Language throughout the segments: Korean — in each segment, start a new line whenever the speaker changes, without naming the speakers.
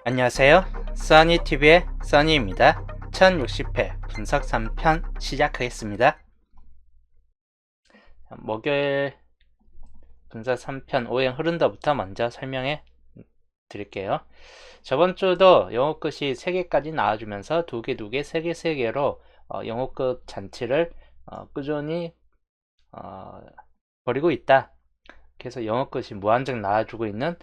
안녕하세요. 써니TV의 써니입니다. 1060회 분석 3편 시작하겠습니다. 목요일 분석 3편 오행 흐른다부터 먼저 설명해 드릴게요. 저번 주도 영어끝이 3개까지 나와주면서 2개, 2개, 3개, 3개로 영어끝 잔치를 꾸준히 벌이고 있다. 그래서 영어끝이 무한정 나와주고 있는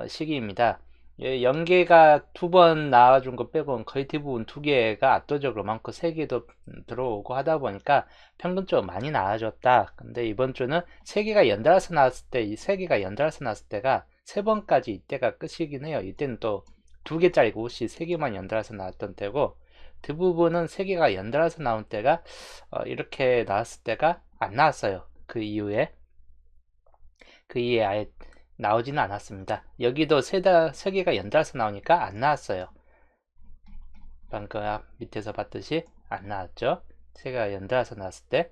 시기입니다. 연계가 2번 나와준 거 빼고는 거의 대부분 2개가 압도적으로 많고 3개도 들어오고 하다 보니까 평균적으로 많이 나와줬다. 근데 이번 주는 3개가 연달아서 나왔을 때, 이 3개가 연달아서 나왔을 때가 3번까지 이때가 끝이긴 해요. 이때는 또 2개짜리 옷이 3개만 연달아서 나왔던 때고, 대부분은 3개가 연달아서 나온 때가 이렇게 나왔을 때가 안 나왔어요. 그 이후에 아예 나오지는 않았습니다. 여기도 세 개가 연달아서 나오니까 안 나왔어요. 방금 밑에서 봤듯이 안 나왔죠. 세 개가 연달아서 나왔을 때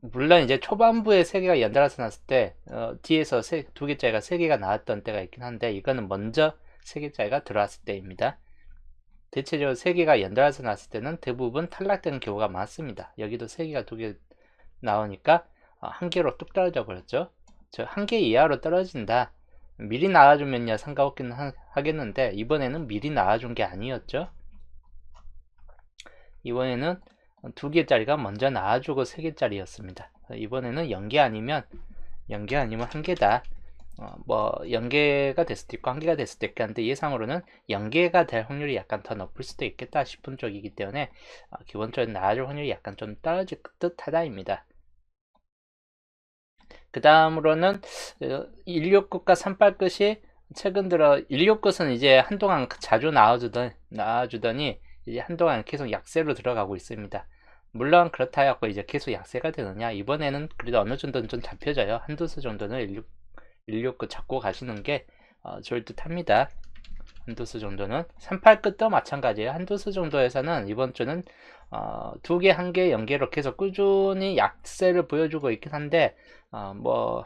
물론 이제 초반부에 세 개가 연달아서 나왔을 때 뒤에서 두 개짜리가 세 개가 나왔던 때가 있긴 한데, 이거는 먼저 세 개짜리가 들어왔을 때입니다. 대체적으로 세 개가 연달아서 나왔을 때는 대부분 탈락되는 경우가 많습니다. 여기도 세 개가 2개 나오니까 한 개로 뚝 떨어져 버렸죠. 한 개 이하로 떨어진다, 미리 나와주면야 상관없긴 하겠는데, 이번에는 미리 나와준 게 아니었죠. 이번에는 2개짜리가 먼저 나와주고 3개짜리였습니다. 이번에는 연계 아니면 한 개다. 뭐 연계가 될 수도 있고 한 개가 될 수도 있긴 한데, 예상으로는 연계가 될 확률이 약간 더 높을 수도 있겠다 싶은 쪽이기 때문에 기본적으로 나와줄 확률이 약간 좀 떨어질 듯하다입니다. 그 다음으로는 16끝과 38끝이 최근 들어, 16끝은 이제 한동안 자주 나와주더니 이제 한동안 계속 약세로 들어가고 있습니다. 물론 그렇다 해갖고 이제 계속 약세가 되느냐, 이번에는 그래도 어느 정도는 좀 잡혀져요. 한두 수 정도는 16끝 잡고 가시는 게 좋을 듯 합니다. 한두 수 정도는. 38끝도 마찬가지예요. 한두 수 정도에서는 이번 주는 2개, 1개 연계로 계속 꾸준히 약세를 보여주고 있긴 한데, 뭐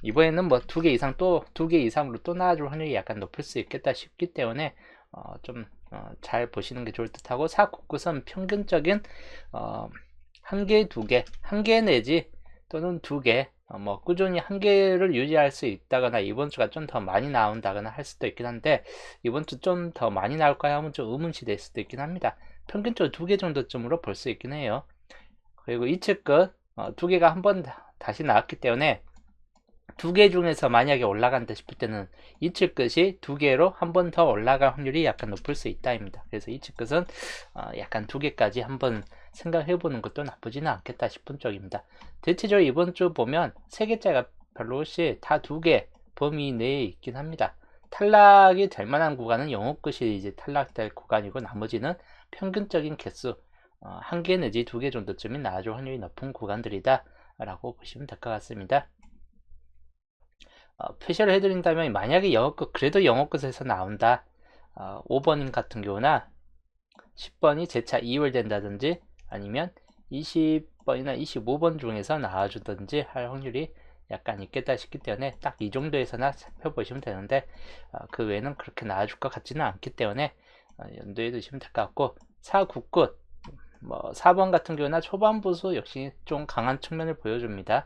이번에는 뭐 2개 이상, 또 2개 이상으로 또 나와줄 확률이 약간 높을 수 있겠다 싶기 때문에 좀 잘 보시는 게 좋을 듯 하고, 499선 평균적인 1개, 2개, 1개 내지 또는 2개, 뭐 꾸준히 1개를 유지할 수 있다거나 이번 주가 좀 더 많이 나온다거나 할 수도 있긴 한데, 이번 주 좀 더 많이 나올까요 하면 좀 의문시 될 수도 있긴 합니다. 평균적으로 2개 정도쯤으로 볼 수 있긴 해요. 그리고 이측끝 2개가 한번 다시 나왔기 때문에 2개 중에서 만약에 올라간다 싶을 때는 이측 끝이 2개로 한 번 더 올라갈 확률이 약간 높을 수 있다입니다. 그래서 이측 끝은 약간 2개까지 한번 생각해 보는 것도 나쁘지는 않겠다 싶은 쪽입니다. 대체적으로 이번 주 보면 3개짜리가 별로 없이 다 2개 범위 내에 있긴 합니다. 탈락이 될 만한 구간은 영어 끝이 이제 탈락될 구간이고, 나머지는 평균적인 개수 1개 내지 2개 정도쯤이 나아질 확률이 높은 구간들이다 라고 보시면 될 것 같습니다. 표시를 해드린다면, 만약에 영어끝, 그래도 영어끝에서 나온다, 5번 같은 경우나 10번이 재차 2월 된다든지, 아니면 20번이나 25번 중에서 나와주든지 할 확률이 약간 있겠다 싶기 때문에 딱 이 정도에서나 살펴보시면 되는데, 그 외에는 그렇게 나와줄 것 같지는 않기 때문에 염두에 두시면 될 것 같고, 4, 9끝, 뭐 4번 같은 경우나 초반부수 역시 좀 강한 측면을 보여줍니다.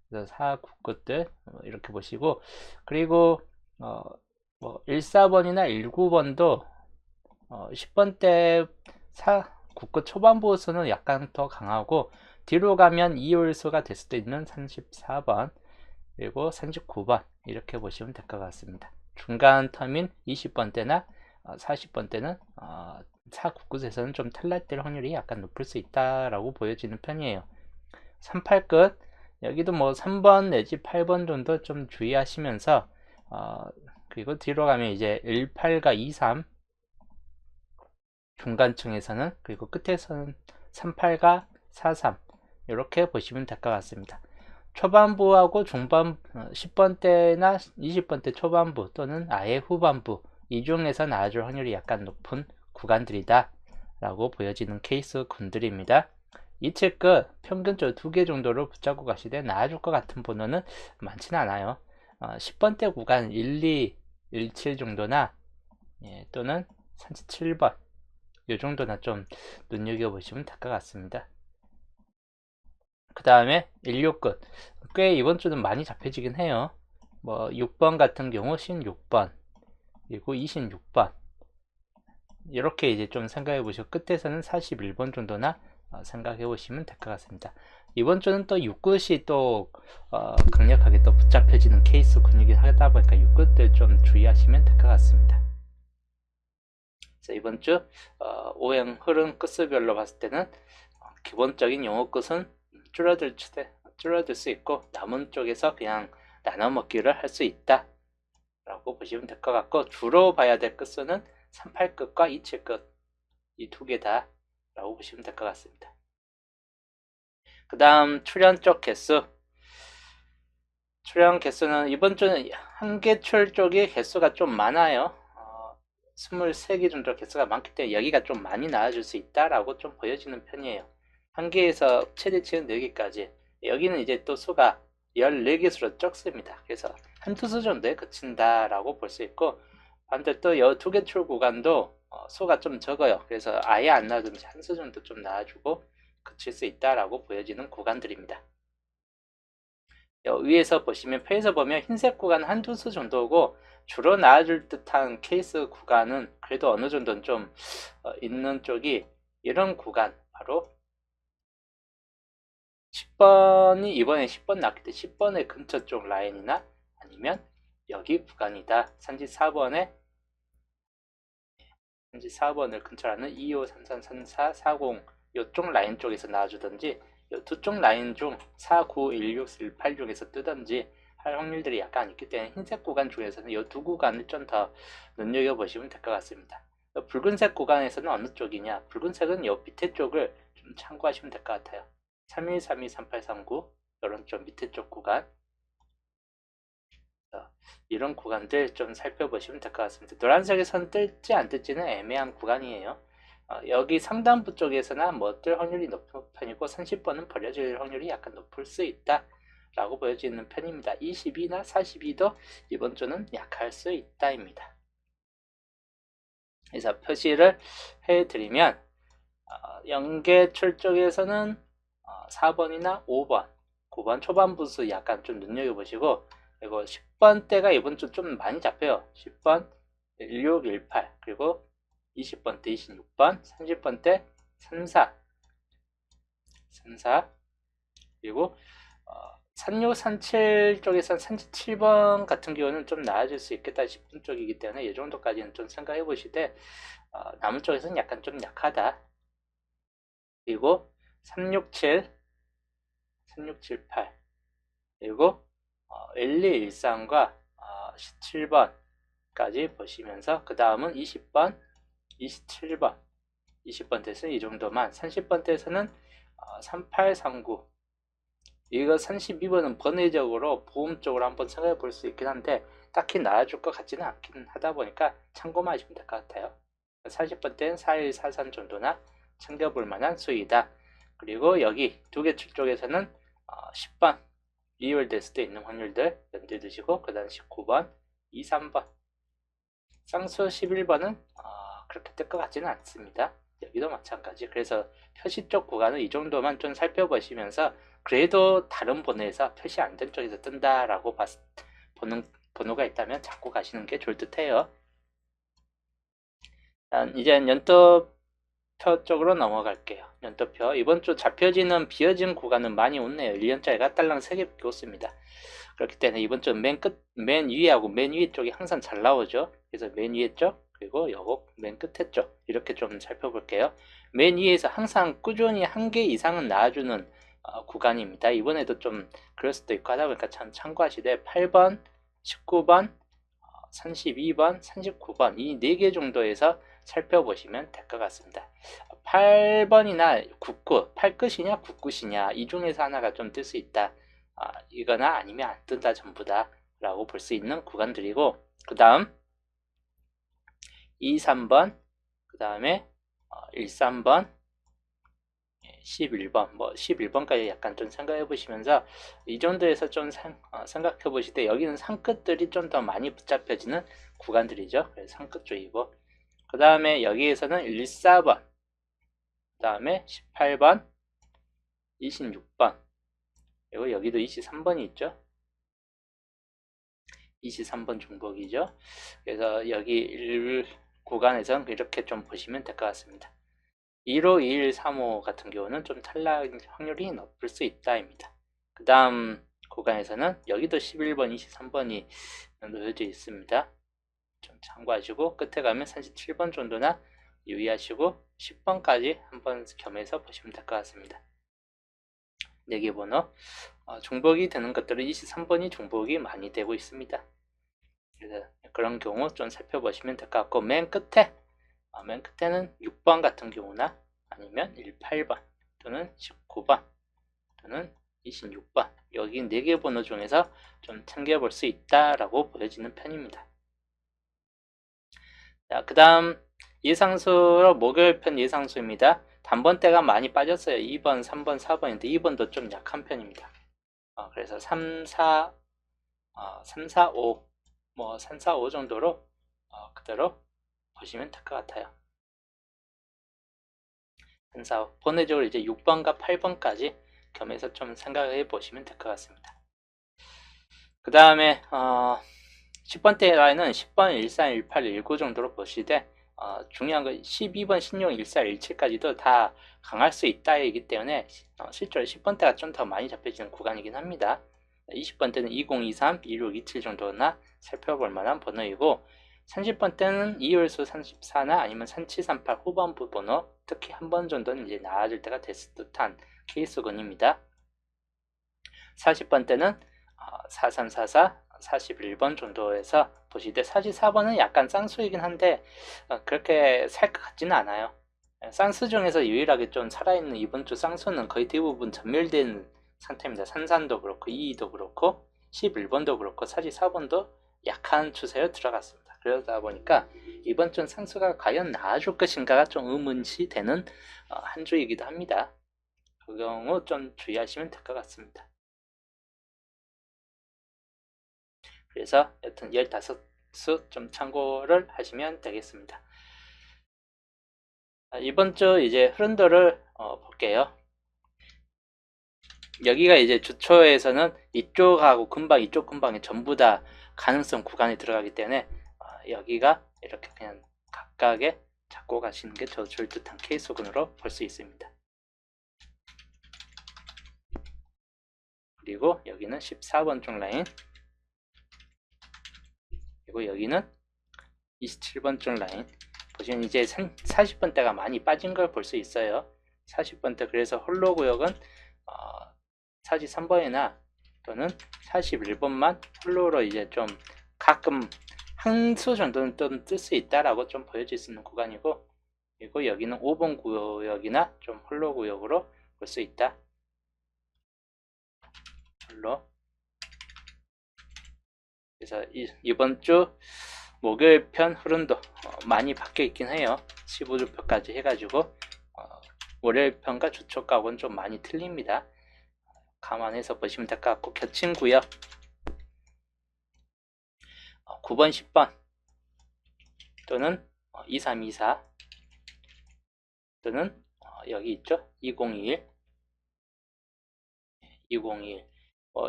그래서 4, 9끝들 이렇게 보시고, 그리고 뭐 1, 4번이나 1, 9번도 10번 때 9끝 초반부수는 약간 더 강하고, 뒤로 가면 2홀수가 될 수도 있는 34번 그리고 39번 이렇게 보시면 될 것 같습니다. 중간 텀인 20번 때나 40번 때는 4, 9끝에서는 좀 탈락될 확률이 약간 높을 수 있다라고 보여지는 편이에요. 38끝, 여기도 뭐 3번 내지 8번 정도 좀 주의하시면서, 그리고 뒤로 가면 이제 18과 23 중간층에서는, 그리고 끝에서는 38과 43 이렇게 보시면 될 것 같습니다. 초반부하고 중반 10번 때나 20번 때 초반부 또는 아예 후반부, 이 중에서 나와줄 확률이 약간 높은 구간들이다 라고 보여지는 케이스 군들입니다. 이측 끝 평균적으로 2개 정도로 붙잡고 가시되 나아줄 것 같은 번호는 많지는 않아요. 10번대 구간 1, 2, 1, 7 정도나 또는 37번 이 정도나 좀 눈여겨보시면 될 것 같습니다. 그 다음에 16끝 꽤 이번 주는 많이 잡혀지긴 해요. 뭐 6번 같은 경우 16번 그리고 26번 이렇게 이제 좀 생각해 보시고 끝에서는 41번 정도나 생각해 보시면 될 것 같습니다. 이번 주는 또 6끝이 또 강력하게 또 붙잡혀지는 케이스 근육이 하다 보니까 6끝들 좀 주의하시면 될 것 같습니다. 그래서 이번 주 오행 흐름 끝수별로 봤을 때는 기본적인 용어 끝은 줄어들 수 있고 남은 쪽에서 그냥 나눠 먹기를 할 수 있다 라고 보시면 될 것 같고, 주로 봐야 될 끝수는 38끝과 27끝 이 두 개다 라고 보시면 될 것 같습니다. 그 다음 출현 쪽 개수. 출현 개수는 이번 주는 한계출 쪽이 개수가 좀 많아요. 23개 정도 개수가 많기 때문에 여기가 좀 많이 나와줄 수 있다라고 좀 보여지는 편이에요. 한계에서 최대치는 4개까지. 여기는 이제 또 수가 14개수로 적습니다. 그래서 한두 수 정도에 그친다라고 볼 수 있고, 반대로 또 12개 출 구간도 수가 좀 적어요. 그래서 아예 안 나와주면서 한 수 정도 좀 나와주고 그칠 수 있다라고 보여지는 구간들입니다. 위에서 보시면 표에서 보면 흰색 구간 한두 수 정도고, 주로 나와줄 듯한 케이스 구간은 그래도 어느 정도는 좀 있는 쪽이 이런 구간, 바로 10번이 이번에 10번 나왔기 때문에 10번의 근처 쪽 라인이나 아니면 여기 구간이다. 34번에 34번을 근처라는 25, 33, 34, 40 이쪽 라인 쪽에서 나와주든지 이 두 쪽 라인 중 4, 9, 16, 18 중에서 뜨든지 할 확률들이 약간 있기 때문에 흰색 구간 중에서는 이 두 구간을 좀 더 눈여겨보시면 될 것 같습니다. 붉은색 구간에서는 어느 쪽이냐? 붉은색은 이 밑에 쪽을 좀 참고하시면 될 것 같아요. 31, 32, 38, 39 이런 좀 밑에 쪽 구간, 이런 구간들 좀 살펴보시면 될 것 같습니다. 노란색에선 뜰지 안 뜰지는 애매한 구간이에요. 여기 상단부 쪽에서는 뭐 뜰 확률이 높은 편이고 30번은 버려질 확률이 약간 높을 수 있다 라고 보여지는 편입니다. 22나 42도 이번 주는 약할 수 있다입니다. 그래서 표시를 해드리면 연계출 쪽에서는 4번이나 5번, 9번 초반부수 약간 좀 눈여겨보시고, 그리고 10번 대가 이번 주 좀 많이 잡혀요. 10번, 16, 18, 그리고 20번 대 26번, 30번 대 34, 그리고 36, 37 쪽에선 37번 같은 경우는 좀 나아질 수 있겠다 싶은 쪽이기 때문에 이 정도까지는 좀 생각해 보시되, 남은 쪽에서는 약간 좀 약하다. 그리고 367, 3678 그리고 1213과 17번까지 보시면서 그 다음은 20번, 27번, 20번 대에서는 이 정도만, 30번 대에서는 3839 이거 32번은 번외적으로 보험 쪽으로 한번 생각해 볼 수 있긴 한데 딱히 나아줄 것 같지는 않긴 하다 보니까 참고만 하시면 될 것 같아요. 40번 대는 4143 정도나 챙겨볼 만한 수위다. 그리고 여기 두 개 출 쪽에서는 10번 리월될 수도 있는 확률들 염두에 두시고, 그 다음 19번, 2, 3번 쌍수 11번은 그렇게 뜰 것 같지는 않습니다. 여기도 마찬가지. 그래서 표시 쪽 구간은 이 정도만 좀 살펴보시면서 그래도 다른 번호에서 표시 안 된 쪽에서 뜬다라고 보는 번호가 있다면 잡고 가시는 게 좋을 듯 해요. 이제 연도표 쪽으로 넘어갈게요. 연도표. 이번 주 잡혀지는 비어진 구간은 많이 없네요. 1년짜리가 딸랑 3개밖에 없습니다. 그렇기 때문에 이번 주 맨 위하고 맨 위에 쪽이 항상 잘 나오죠. 그래서 맨 위에 쪽, 그리고 요거 맨 끝에 쪽 이렇게 좀 살펴볼게요. 맨 위에서 항상 꾸준히 한 개 이상은 나와주는 구간입니다. 이번에도 좀 그럴 수도 있고 하다 보니까 참 참고하시되 8번, 19번, 32번, 39번 이 4개 정도에서 살펴보시면 될 것 같습니다. 8번이나 9끝, 8끝이냐 9끝이냐 이 중에서 하나가 좀 뜰 수 있다. 이거나 아니면 안 뜬다 전부다 라고 볼 수 있는 구간들이고, 그 다음 2, 3번, 그 다음에 1, 3번, 11번, 뭐 11번까지 약간 좀 생각해 보시면서 이 정도에서 좀 생각해 보실 때 여기는 상끝들이 좀 더 많이 붙잡혀지는 구간들이죠. 그래서 상끝 쪽이고, 그 다음에 여기에서는 14번, 그 다음에 18번, 26번, 그리고 여기도 23번이 있죠. 23번 중복이죠. 그래서 여기 1 구간에선 이렇게 좀 보시면 될 것 같습니다. 1호, 2일, 3호 같은 경우는 좀 탈락 확률이 높을 수 있다입니다. 그 다음 구간에서는 여기도 11번, 23번이 놓여져 있습니다. 좀 참고하시고 끝에 가면 37번 정도나 유의하시고 10번까지 한번 겸해서 보시면 될 것 같습니다. 4개 번호 중복이 되는 것들은 23번이 중복이 많이 되고 있습니다. 그래서 그런 경우 좀 살펴보시면 될 것 같고, 맨 끝에는 6번 같은 경우나 아니면 18번 또는 19번 또는 26번, 여기 4개 번호 중에서 좀 챙겨볼 수 있다라고 보여지는 편입니다. 자, 그 다음 예상수로 목요일편 예상수입니다. 단번대가 많이 빠졌어요. 2번, 3번, 4번인데 2번도 좀 약한 편입니다. 그래서 3, 4, 5, 뭐 3, 4, 5 정도로 그대로 보시면 될 것 같아요. 3, 4, 5. 번외적으로 이제 6번과 8번까지 겸해서 좀 생각해 보시면 될 것 같습니다. 그 다음에 10번대 라인은 10번, 13, 18, 19 정도로 보시되 중요한 건 12번, 16, 14, 17까지도 다 강할 수 있다이기 때문에 실제로 10번대가 좀 더 많이 잡혀지는 구간이긴 합니다. 20번대는 2023, 2627 정도나 살펴볼 만한 번호이고, 30번대는 2열수 34나 아니면 3738 후반부 번호, 특히 한 번 정도는 이제 나아질 때가 됐을 듯한 케이스군입니다. 40번대는 4344, 41번 정도에서 보시되 44번은 약간 쌍수이긴 한데 그렇게 살 것 같지는 않아요. 쌍수 중에서 유일하게 좀 살아있는 이번 주 쌍수는 거의 대부분 전멸된 상태입니다. 산산도 그렇고 2도 그렇고 11번도 그렇고 44번도 약한 추세로 들어갔습니다. 그러다 보니까 이번 주는 쌍수가 과연 나아줄 것인가가 좀 의문시 되는 한 주이기도 합니다. 그 경우 좀 주의하시면 될 것 같습니다. 그래서 여튼 15수 좀 참고를 하시면 되겠습니다. 이번 주 이제 흐름도를 볼게요. 여기가 이제 주초에서는 이쪽하고 금방 이쪽 금방에 전부 다 가능성 구간에 들어가기 때문에 여기가 이렇게 그냥 각각에 잡고 가시는 게 더 좋을 듯한 케이스군으로 볼 수 있습니다. 그리고 여기는 14번 쪽 라인, 그리고 여기는 27번 쪽 라인 보시면 이제 40번대가 많이 빠진 걸 볼 수 있어요. 40번대, 그래서 홀로 구역은 43번이나 또는 41번만 홀로로 이제 좀 가끔 한 수 정도는 좀 뜰 수 있다라고 좀 보여질 수 있는 구간이고, 그리고 여기는 5번 구역이나 좀 홀로 구역으로 볼 수 있다. 홀로. 그래서 이번 주 목요일 편 흐름도 많이 바뀌어 있긴 해요. 15주표까지 해가지고 월요일 편과 주초가하고는 좀 많이 틀립니다. 감안해서 보시면 될 것 같고, 겹친 구역 9번, 10번 또는 2324 또는 여기 있죠, 2021 2021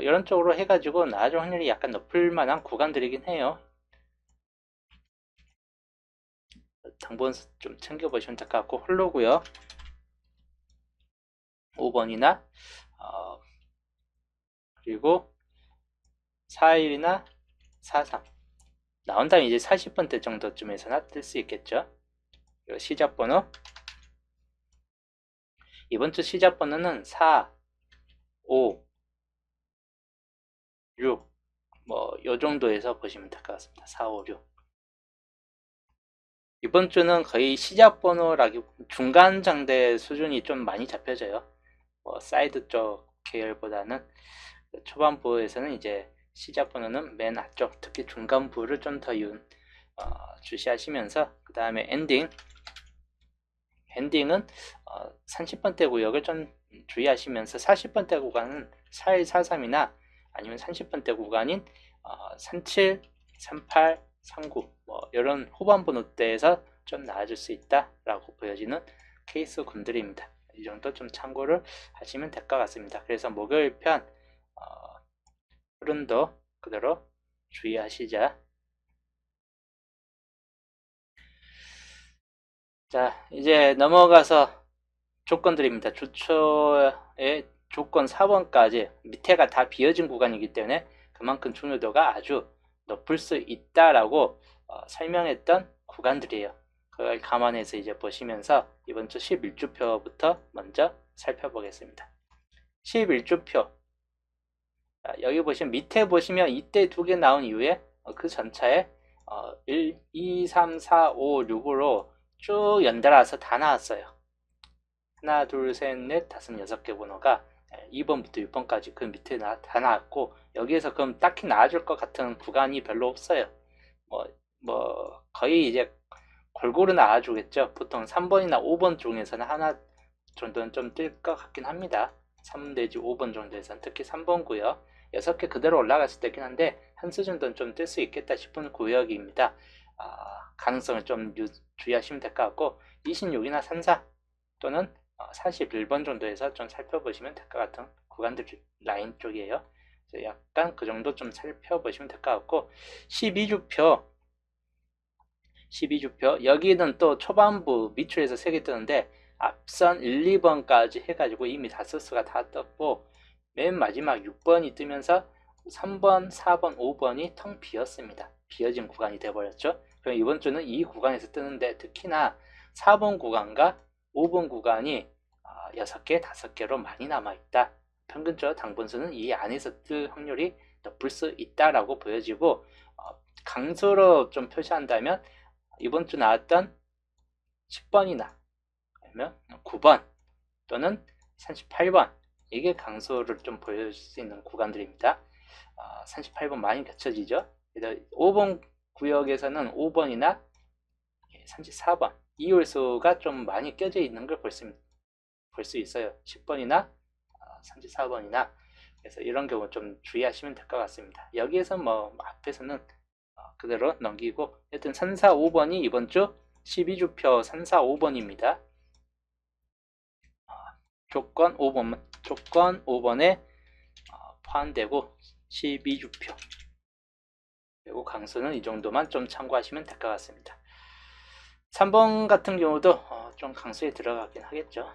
이런 쪽으로 해가지고 나아질 확률이 약간 높을 만한 구간들이긴 해요. 당분 좀 챙겨보시면 될 것 같고, 홀로고요. 5번이나 그리고 41이나 43 나온다면 이제 40번대 정도쯤에서나 뜰 수 있겠죠. 그리고 시작번호, 이번 주 시작번호는 4, 5, 6 뭐 요 정도에서 보시면 될 것 같습니다. 4, 5, 6 이번 주는 거의 시작번호라기 중간 장대 수준이 좀 많이 잡혀져요. 사이드 쪽 계열보다는 초반부에서는 이제 시작번호는 맨 앞쪽, 특히 중간부를 좀 더 주시하시면서 그 다음에 엔딩 핸딩은 30번대 구역을 좀 주의하시면서 40번대 구간은 4143이나 아니면 30번대 구간인 37, 38, 39 뭐 이런 후반 번호대에서 좀 나아질 수 있다라고 보여지는 케이스 군들입니다. 이 정도 좀 참고를 하시면 될 것 같습니다. 그래서 목요일 편 흐름도 그대로 주의하시자. 자, 이제 넘어가서 조건들입니다. 주초의 조건 4번까지 밑에가 다 비어진 구간이기 때문에 그만큼 중요도가 아주 높을 수 있다라고 설명했던 구간들이에요. 그걸 감안해서 이제 보시면서 이번 주 11주표부터 먼저 살펴보겠습니다. 11주표 여기 보시면 밑에 보시면 이때 두 개 나온 이후에 그 전차에 1, 2, 3, 4, 5, 6으로 쭉 연달아서 다 나왔어요. 하나, 둘, 셋, 넷, 다섯, 여섯 개 번호가 2번부터 6번까지 그 밑에 다 나왔고 여기에서 그럼 딱히 나와줄 것 같은 구간이 별로 없어요. 뭐 거의 이제 골고루 나와주겠죠. 보통 3번이나 5번 중에서는 하나 정도는 좀 뜰 것 같긴 합니다. 3 내지 5번 정도에서는 특히 3번 구역 6개 그대로 올라갔을 때긴 한데 한 수 정도는 좀 뜰 수 있겠다 싶은 구역입니다. 가능성을 좀 주의하시면 될 것 같고 26이나 34 또는 41번 정도에서 좀 살펴보시면 될 것 같은 구간들 라인 쪽이에요. 약간 그 정도 좀 살펴보시면 될 것 같고 12주표 여기는 또 초반부 밑줄에서 3개 뜨는데 앞선 1, 2번까지 해가지고 이미 다서스가 다 떴고 맨 마지막 6번이 뜨면서 3번, 4번, 5번이 텅 비었습니다. 비어진 구간이 되어버렸죠. 그럼 이번 주는 이 구간에서 뜨는데 특히나 4번 구간과 5번 구간이 6개, 5개로 많이 남아있다. 평균적으로 당분수는 이 안에서 뜰 확률이 높을 수 있다라고 보여지고 강수로 좀 표시한다면 이번 주 나왔던 10번이나 아니면 9번 또는 38번 이게 강수를 좀 보여줄 수 있는 구간들입니다. 38번 많이 겹쳐지죠. 그래서 5번 구역에서는 5번이나 34번 이홀수가 좀 많이 껴져 있는 걸 볼 수 있어요. 10번이나 34번이나 그래서 이런 경우 좀 주의하시면 될 것 같습니다. 여기에서 뭐 앞에서는 그대로 넘기고 하여튼 3, 4, 5번이 이번 주 12주표 3, 4, 5번입니다. 조건 5번에 포함되고 12주표 그리고 강수는 이 정도만 좀 참고하시면 될 것 같습니다. 3번 같은 경우도 좀 강수에 들어가긴 하겠죠.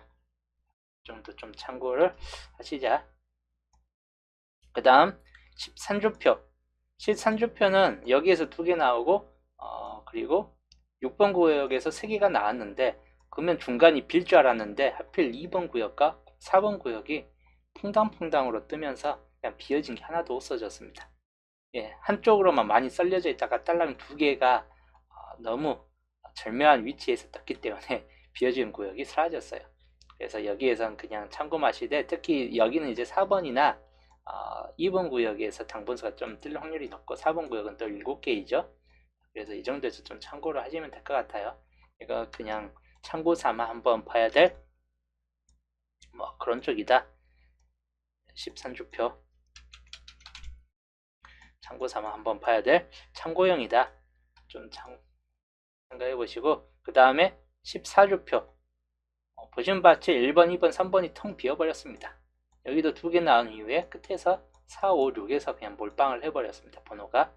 이 정도 좀 참고를 하시자. 그 다음 13주표는 여기에서 2개 나오고 그리고 6번 구역에서 3개가 나왔는데 그러면 중간이 빌 줄 알았는데 하필 2번 구역과 4번 구역이 퐁당퐁당으로 뜨면서 그냥 비어진 게 하나도 없어졌습니다. 예, 한쪽으로만 많이 썰려져 있다가 딸랑 2개가 너무 절묘한 위치에서 떴기 때문에 비어진 구역이 사라졌어요. 그래서 여기에선 그냥 참고하시되 특히 여기는 이제 4번이나 2번 구역에서 당분수가 좀 뜰 확률이 높고 4번 구역은 또 7개이죠. 그래서 이 정도에서 좀 참고를 하시면 될 것 같아요. 이거 그냥 참고 삼아 한번 봐야 될 뭐 그런 쪽이다. 13주표 참고 삼아 한번 봐야 될 참고용이다. 좀 생각해 보시고 그 다음에 14주표 보시는 바치 1번, 2번, 3번이 텅 비어버렸습니다. 여기도 2개 나온 이후에 끝에서 4, 5, 6에서 그냥 몰빵을 해버렸습니다. 번호가.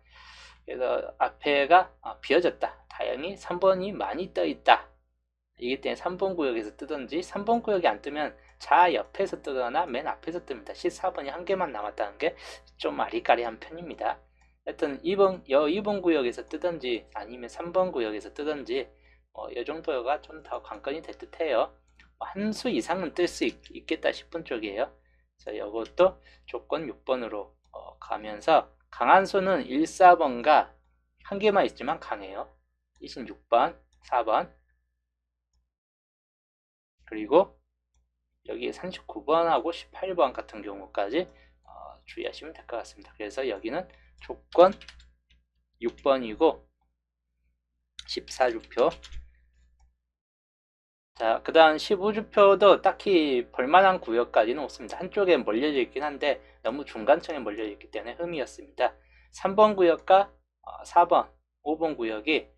그래서 앞에가 비어졌다. 다행히 3번이 많이 떠있다. 이기 때문에 3번 구역에서 뜨든지 3번 구역이 안 뜨면 자 옆에서 뜨거나 맨 앞에서 뜹니다. 14번이 한 개만 남았다는 게 좀 아리까리한 편입니다. 하여튼 2번 구역에서 뜨든지 아니면 3번 구역에서 뜨든지 이 정도가 좀 더 관건이 될 듯해요. 한 수 이상은 뜰 수 있겠다 싶은 쪽이에요. 자, 이것도 조건 6번으로 가면서 강한 수는 1, 4번과 한 개만 있지만 강해요. 26번, 4번 그리고 여기 39번하고 18번 같은 경우까지 주의하시면 될 것 같습니다. 그래서 여기는 조건 6번이고 14주표 자, 그 다음 15주표도 딱히 볼만한 구역까지는 없습니다. 한쪽에 몰려져 있긴 한데 너무 중간층에 몰려져 있기 때문에 흠이었습니다. 3번 구역과 4번, 5번 구역이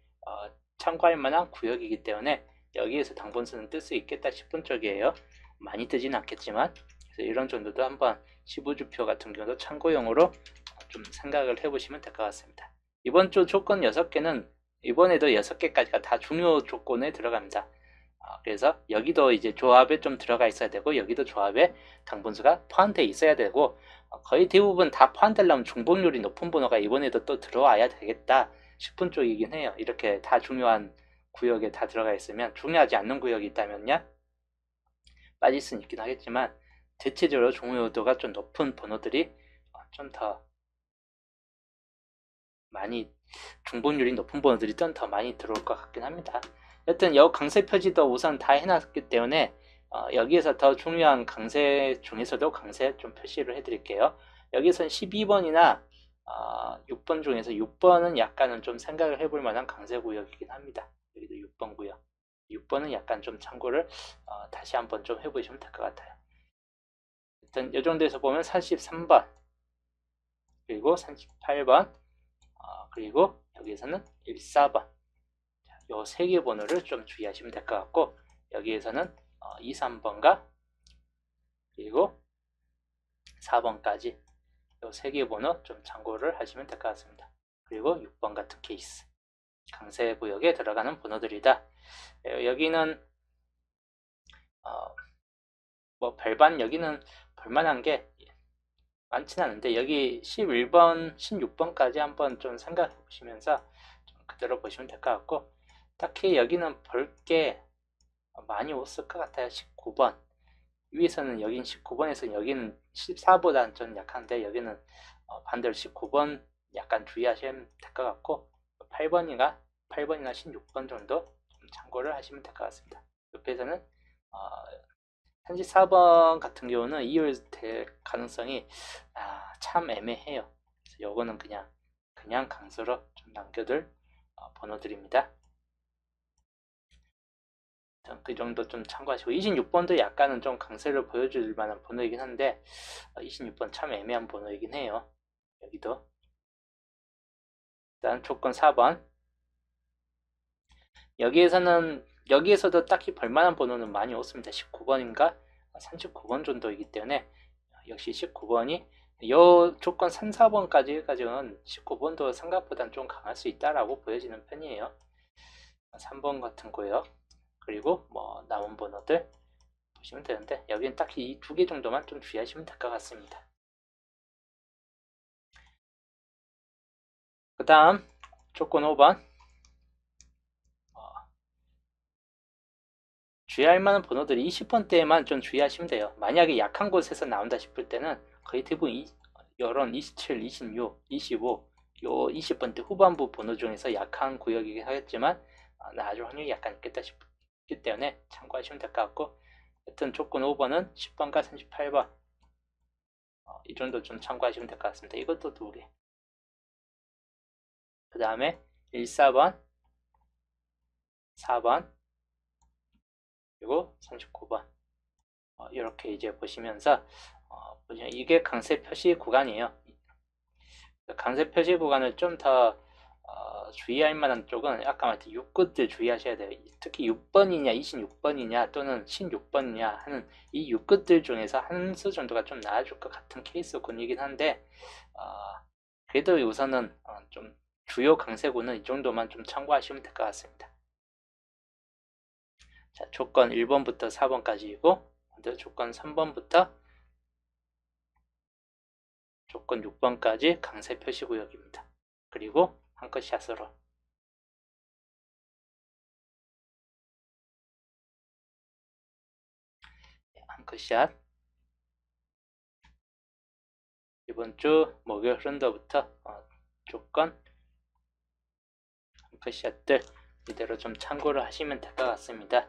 참고할 만한 구역이기 때문에 여기에서 당분수는 뜰 수 있겠다 싶은 쪽이에요. 많이 뜨진 않겠지만, 그래서 이런 정도도 한번 15주표 같은 경우도 참고용으로 좀 생각을 해보시면 될 것 같습니다. 이번 주 조건 6개는 이번에도 6개까지가 다 중요 조건에 들어갑니다. 그래서 여기도 이제 조합에 좀 들어가 있어야 되고, 여기도 조합에 당분수가 포함되어 있어야 되고, 거의 대부분 다 포함되려면 중복률이 높은 번호가 이번에도 또 들어와야 되겠다 싶은 쪽이긴 해요. 이렇게 다 중요한 구역에 다 들어가 있으면. 중요하지 않는 구역이 있다면요 빠질 수는 있긴 하겠지만, 대체적으로 중요도가 좀 높은 번호들이 좀 더 많이, 중복률이 높은 번호들이 좀 더 많이 들어올 것 같긴 합니다. 여튼 여 강세 표지도 우선 다 해놨기 때문에 여기에서 더 중요한 강세 중에서도 강세 좀 표시를 해드릴게요. 여기선 12번이나 6번 중에서 6번은 약간은 좀 생각을 해볼 만한 강세 구역이긴 합니다. 여기도 6번 구역. 6번은 약간 좀 참고를 다시 한번 좀 해보시면 될 것 같아요. 일단 이 정도에서 보면 33번, 그리고 38번, 그리고 여기에서는 14번. 요 세 개 번호를 좀 주의하시면 될 것 같고, 여기에서는 2, 3번과 그리고 4번까지 요 세 개 번호 좀 참고를 하시면 될 것 같습니다. 그리고 6번 같은 케이스, 강세 구역에 들어가는 번호들이다. 여기는 뭐 별반, 여기는 볼만한 게 많진 않은데, 여기 11번, 16번까지 한번 좀 생각해 보시면서 좀 그대로 보시면 될 것 같고, 딱히 여기는 볼 게 많이 없을 것 같아요. 19번 위에서는, 여긴 19번에서 여기는 14보다는 좀 약한데, 여기는 반대로 19번 약간 주의하시면 될 것 같고, 8번이나 16번 정도 좀 참고를 하시면 될 것 같습니다. 옆에서는 34번 같은 경우는 이율될 가능성이 참 애매해요. 그래서 요거는 그냥 강수로 좀 남겨둘 번호들입니다. 그 정도 좀 참고하시고, 26번도 약간은 좀 강세를 보여줄 만한 번호이긴 한데 26번 참 애매한 번호이긴 해요. 여기도. 일단 조건 4번, 여기에서도 딱히 볼만한 번호는 많이 없습니다. 19번인가 39번 정도이기 때문에 역시 19번이 요 조건 3, 4번까지는 19번도 생각보다는 좀 강할 수 있다라고 보여지는 편이에요. 3번 같은 거요. 그리고 뭐 남은 번호들 보시면 되는데, 여기는 딱히 이 두 개 정도만 좀 주의하시면 될 것 같습니다. 그 다음 조건 5번, 주의할 만한 번호들이 20번대에만 좀 주의하시면 돼요. 만약에 약한 곳에서 나온다 싶을 때는 거의 대부분 이런 27, 26, 25, 요 20번대 후반부 번호 중에서 약한 구역이긴 하겠지만 나아질 확률이 약간 있겠다 싶기 때문에 참고하시면 될 것 같고, 여튼 조건 5번은 10번과 38번 이 정도 좀 참고하시면 될 것 같습니다. 이것도 두 개. 그 다음에 14번, 4번, 그리고 39번 이렇게 이제 보시면서 이게 강세 표시 구간이에요. 강세 표시 구간을 좀 더 주의할 만한 쪽은 아까 말했듯이 6끝들 주의하셔야 돼요. 특히 6번이냐 26번이냐 또는 16번이냐 하는 이 6끝들 중에서 한 수 정도가 좀 나아질 것 같은 케이스군이긴 한데 그래도 우선은 좀 주요 강세구는 이 정도만 좀 참고하시면 될 것 같습니다. 자, 조건 1번부터 4번까지이고, 먼저 조건 3번부터 조건 6번까지 강세 표시 구역입니다. 그리고 한컷샷으로 한컷샷, 이번 주 목요일 흐른다부터 조건 한컷샷들 이대로 좀 참고를 하시면 될 것 같습니다.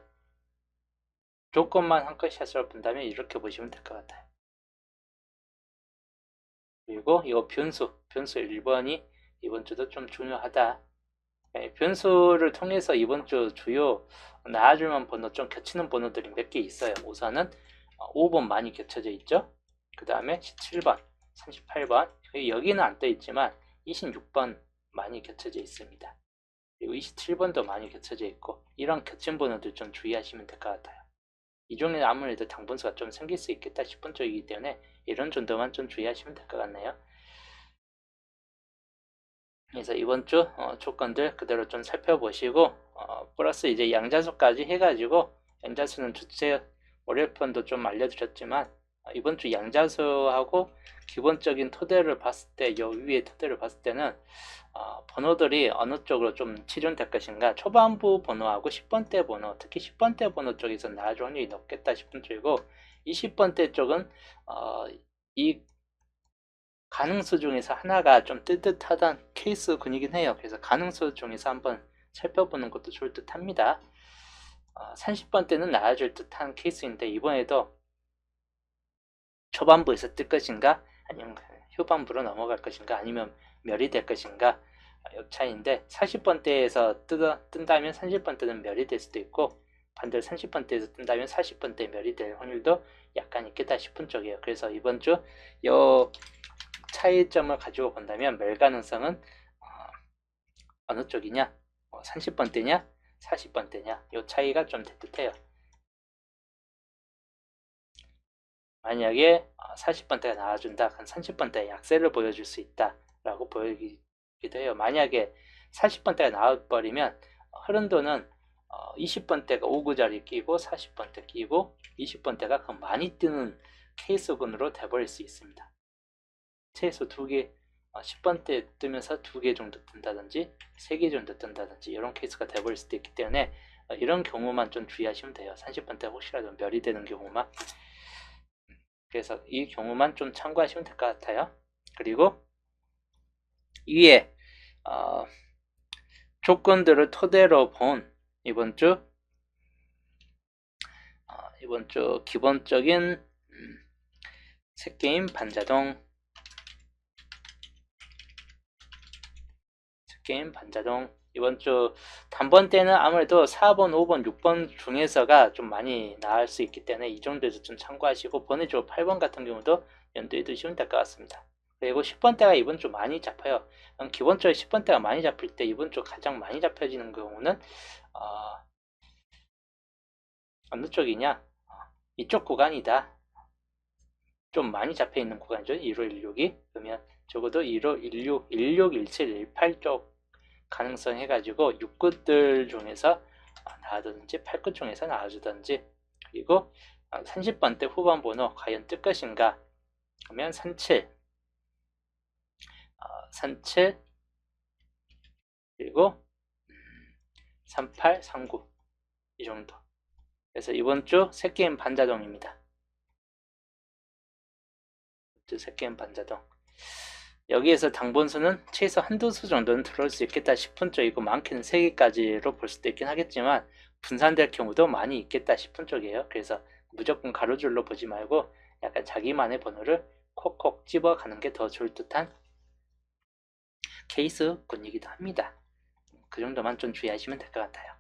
조건만 한컷샷으로 본다면 이렇게 보시면 될 것 같아요. 그리고 이 변수 1번이 이번 주도 좀 중요하다. 변수를 통해서 이번 주 주요 나와줄만 번호 좀 겹치는 번호들이 몇 개 있어요. 우선은 5번 많이 겹쳐져 있죠. 그 다음에 17번, 38번, 여기는 안 떠 있지만 26번 많이 겹쳐져 있습니다. 그리고 27번도 많이 겹쳐져 있고, 이런 겹친 번호들 좀 주의하시면 될 것 같아요. 이 중에 아무래도 당분수가 좀 생길 수 있겠다 싶은 쪽이기 때문에 이런 정도만 좀 주의하시면 될 것 같네요. 그래서 이번 주 조건들 그대로 좀 살펴보시고, 플러스 이제 양자수까지 해가지고, 양자수는 주체 월요편도 좀 알려드렸지만, 이번 주 양자수하고 기본적인 토대를 봤을 때, 요 위에 토대를 봤을 때는 번호들이 어느 쪽으로 좀 치중될 것인가, 초반부 번호하고 10번대 번호, 특히 10번대 번호 쪽에서 나아질 확률이 높겠다 싶은 쪽이고, 20번대 쪽은 이 가능수 중에서 하나가 좀 뜨뜻하던 케이스군이긴 해요. 그래서 가능수 중에서 한번 살펴보는 것도 좋을 듯 합니다. 30번대는 나아질 듯한 케이스인데, 이번에도 초반부에서 뜰 것인가, 아니면 후반부로 넘어갈 것인가, 아니면 멸이 될 것인가, 이 차이인데, 40번대에서 뜬다면 30번대는 멸이 될 수도 있고, 반대로 30번대에서 뜬다면 40번대 멸이 될 확률도 약간 있겠다 싶은 쪽이에요. 그래서 이번 주 요 차이점을 가지고 본다면 멸 가능성은 어느 쪽이냐, 30번대냐 40번대냐, 이 차이가 좀 대듯해요. 만약에 40번대가 나와준다, 그럼 30번대 약세를 보여줄 수 있다 라고 보이기도 해요. 만약에 40번대가 나와버리면 흐름도는 20번대가 5구자리 끼고 40번대 끼고 20번대가 그 많이 뜨는 케이스군으로 돼버릴 수 있습니다. 최소 2개, 10번대 뜨면서 2개 정도 뜬다든지 3개 정도 뜬다든지 이런 케이스가 돼버릴 수도 있기 때문에 이런 경우만 좀 주의하시면 돼요. 30번대 혹시라도 멸이 되는 경우만. 그래서 이 경우만 좀 참고하시면 될 것 같아요. 그리고 위에 조건들을 토대로 본 이번 주 기본적인 새게임 반자동 이번 주 단번 때는 아무래도 4번, 5번, 6번 중에서가 좀 많이 나을 수 있기 때문에 이 정도에서 좀 참고하시고, 번외조 8번 같은 경우도 염두에 두시면 될 것 같습니다. 그리고 10번대가 이번 주 많이 잡혀요. 기본적으로 10번대가 많이 잡힐 때 이번 주 가장 많이 잡혀지는 경우는 어느 쪽이냐, 이쪽 구간이다. 좀 많이 잡혀있는 구간이죠. 1516이. 그러면 적어도 1516, 16, 17, 18 쪽 가능성 해가지고 6구들 중에서 나와주든지 8구 중에서 나와주든지, 그리고 30번대 후반 번호 과연 뜰 것인가 그러면 37, 37 그리고 38, 39 이 정도. 그래서 이번 주 새게임 반자동입니다. 새게임 반자동. 여기에서 당번수는 최소 한두 수 정도는 들어올 수 있겠다 싶은 쪽이고, 많게는 3개까지로 볼 수도 있긴 하겠지만 분산될 경우도 많이 있겠다 싶은 쪽이에요. 그래서 무조건 가로줄로 보지 말고 약간 자기만의 번호를 콕콕 집어가는 게 더 좋을 듯한 케이스군이기도 합니다. 그 정도만 좀 주의하시면 될 것 같아요.